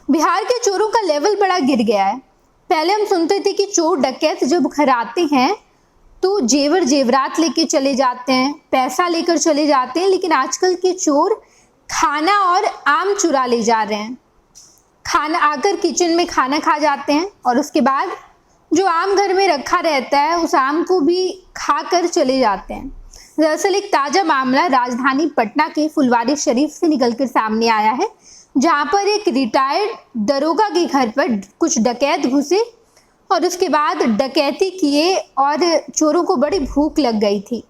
बिहार के चोरों का लेवल बड़ा गिर गया है। पहले हम सुनते थे कि चोर डकैत जब घर आते हैं तो जेवर जेवरात लेके चले जाते हैं, पैसा लेकर चले जाते हैं, लेकिन आजकल के चोर खाना और आम चुरा ले जा रहे हैं। खाना आकर किचन में खाना खा जाते हैं और उसके बाद जो आम घर में रखा रहता है उस आम को भी खाकर चले जाते हैं। दरअसल एक ताज़ा मामला राजधानी पटना के फुलवारी शरीफ से निकलकर सामने आया है, जहां पर एक रिटायर्ड दरोगा के घर पर कुछ डकैत घुसे और उसके बाद डकैती किए और चोरों को बड़ी भूख लग गई थी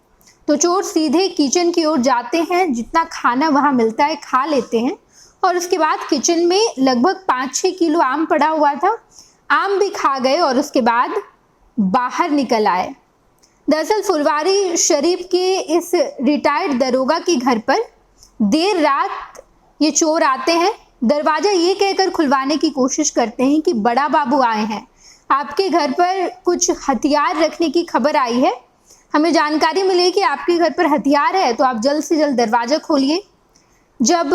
तो चोर सीधे किचन की ओर जाते हैं, जितना खाना वहां मिलता है खा लेते हैं और उसके बाद किचन में लगभग 5-6 किलो आम पड़ा हुआ था, आम भी खा गए और उसके बाद बाहर निकल आए। दरअसल फुलवारी शरीफ के इस रिटायर्ड दरोगा के घर पर देर रात ये चोर आते हैं। दरवाज़ा ये कहकर खुलवाने की कोशिश करते हैं कि बड़ा बाबू आए हैं, आपके घर पर कुछ हथियार रखने की खबर आई है, हमें जानकारी मिली कि आपके घर पर हथियार है तो आप जल्द से जल्द दरवाज़ा खोलिए। जब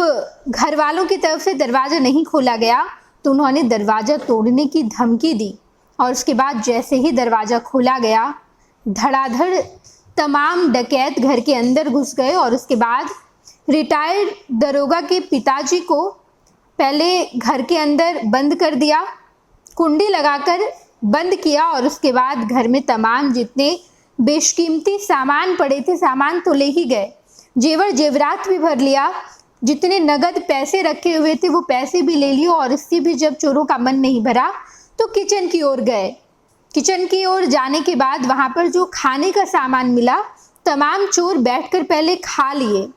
घर वालों की तरफ से दरवाज़ा नहीं खोला गया तो उन्होंने दरवाज़ा तोड़ने की धमकी दी और उसके बाद जैसे ही दरवाज़ा खोला गया धड़ाधड़ तमाम डकैत घर के अंदर घुस गए और उसके बाद रिटायर्ड दरोगा के पिताजी को पहले घर के अंदर बंद कर दिया, कुंडी लगाकर बंद किया और उसके बाद घर में तमाम जितने बेशकीमती सामान पड़े थे सामान तो ले ही गए, जेवर जेवरात भी भर लिया, जितने नगद पैसे रखे हुए थे वो पैसे भी ले लिए और इससे भी जब चोरों का मन नहीं भरा तो किचन की ओर गए। किचन की ओर जाने के बाद वहाँ पर जो खाने का सामान मिला तमाम चोर बैठकर पहले खा लिए।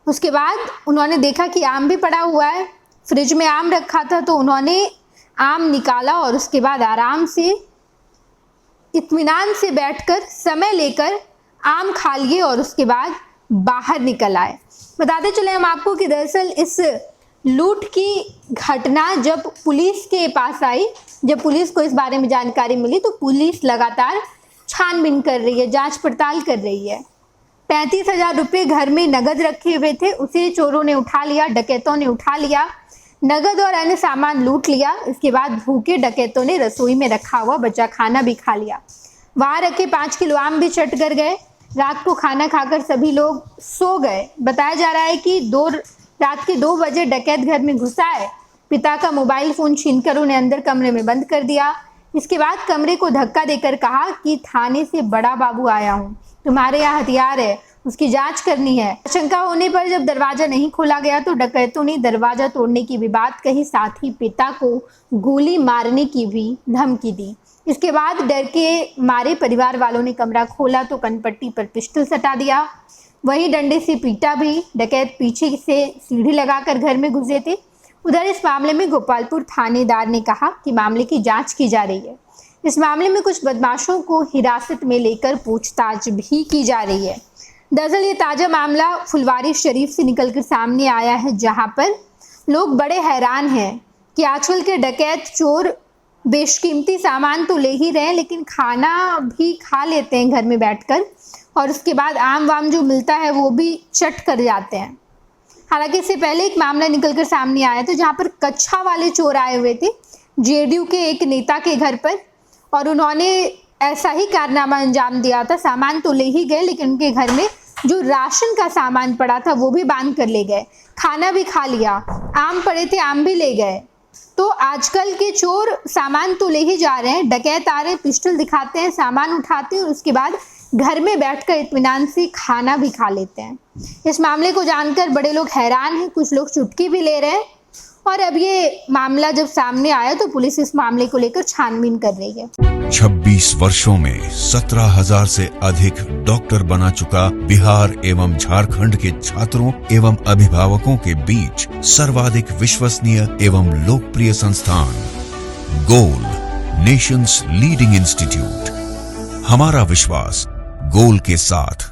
उसके बाद उन्होंने देखा कि आम भी पड़ा हुआ है, फ्रिज में आम रखा था तो उन्होंने आम निकाला और उसके बाद आराम से इत्मीनान से बैठकर समय लेकर आम खा लिए और उसके बाद बाहर निकल आए। बताते चले हम आपको कि दरअसल इस लूट की घटना जब पुलिस के पास आई, जब पुलिस को इस बारे में जानकारी मिली तो पुलिस लगातार छानबीन कर रही है, जांच पड़ताल कर रही है। 35,000 रुपये घर में नगद रखे हुए थे, उसे चोरों ने उठा लिया, डकैतों ने उठा लिया, नगद और अन्य सामान लूट लिया। इसके बाद भूखे डकैतों ने रसोई में रखा हुआ बचा खाना भी खा लिया, वहाँ रखे 5 किलो आम भी चट कर गए। रात को खाना खाकर सभी लोग सो गए। बताया जा रहा है कि रात के 2 बजे डकैत घर में घुसा है, पिता का मोबाइल फ़ोन छीनकर उन्हें अंदर कमरे में बंद कर दिया। इसके बाद कमरे को धक्का देकर कहा कि थाने से बड़ा बाबू आया हूँ, तुम्हारे यहाँ हथियार है, उसकी जांच करनी है। आशंका होने पर जब दरवाजा नहीं खोला गया तो डकैतों ने दरवाजा तोड़ने की भी बात कही, साथ ही पिता को गोली मारने की भी धमकी दी। इसके बाद डर के मारे परिवार वालों ने कमरा खोला तो कनपट्टी पर पिस्टल सटा दिया, वहीं डंडे से पीटा भी। डकैत पीछे से सीढ़ी लगाकर घर में घुसे थे। उधर इस मामले में गोपालपुर थानेदार ने कहा कि मामले की जांच की जा रही है। इस मामले में कुछ बदमाशों को हिरासत में लेकर पूछताछ भी की जा रही है। दरअसल ये ताज़ा मामला फुलवारी शरीफ से निकलकर सामने आया है, जहां पर लोग बड़े हैरान हैं कि आजकल के डकैत चोर बेशकीमती सामान तो ले ही रहे हैं लेकिन खाना भी खा लेते हैं घर में बैठकर और उसके बाद आम वाम जो मिलता है वो भी चट कर जाते हैं। हालांकि इससे पहले एक मामला निकलकर सामने आया था जहां पर कच्छा वाले चोर आए हुए थे जेडीयू के एक नेता के घर पर और उन्होंने ऐसा ही कारनामा अंजाम दिया था। सामान तो ले ही गए लेकिन उनके घर में जो राशन का सामान पड़ा था वो भी बांध कर ले गए, खाना भी खा लिया, आम पड़े थे आम भी ले गए। तो आजकल के चोर सामान तो ले ही जा रहे हैं, डकैत आ रहे हैं, पिस्टल दिखाते हैं, सामान उठाते हैं और उसके बाद घर में बैठकर इत्मीनान से खाना भी खा लेते हैं। इस मामले को जानकर बड़े लोग हैरान हैं, कुछ लोग चुटकी भी ले रहे हैं और अब ये मामला जब सामने आया तो पुलिस इस मामले को लेकर छानबीन कर रही है। 26 वर्षों में 17,000 से अधिक डॉक्टर बना चुका बिहार एवं झारखंड के छात्रों एवं अभिभावकों के बीच सर्वाधिक विश्वसनीय एवं लोकप्रिय संस्थान गोल, नेशंस लीडिंग इंस्टीट्यूट। हमारा विश्वास गोल के साथ।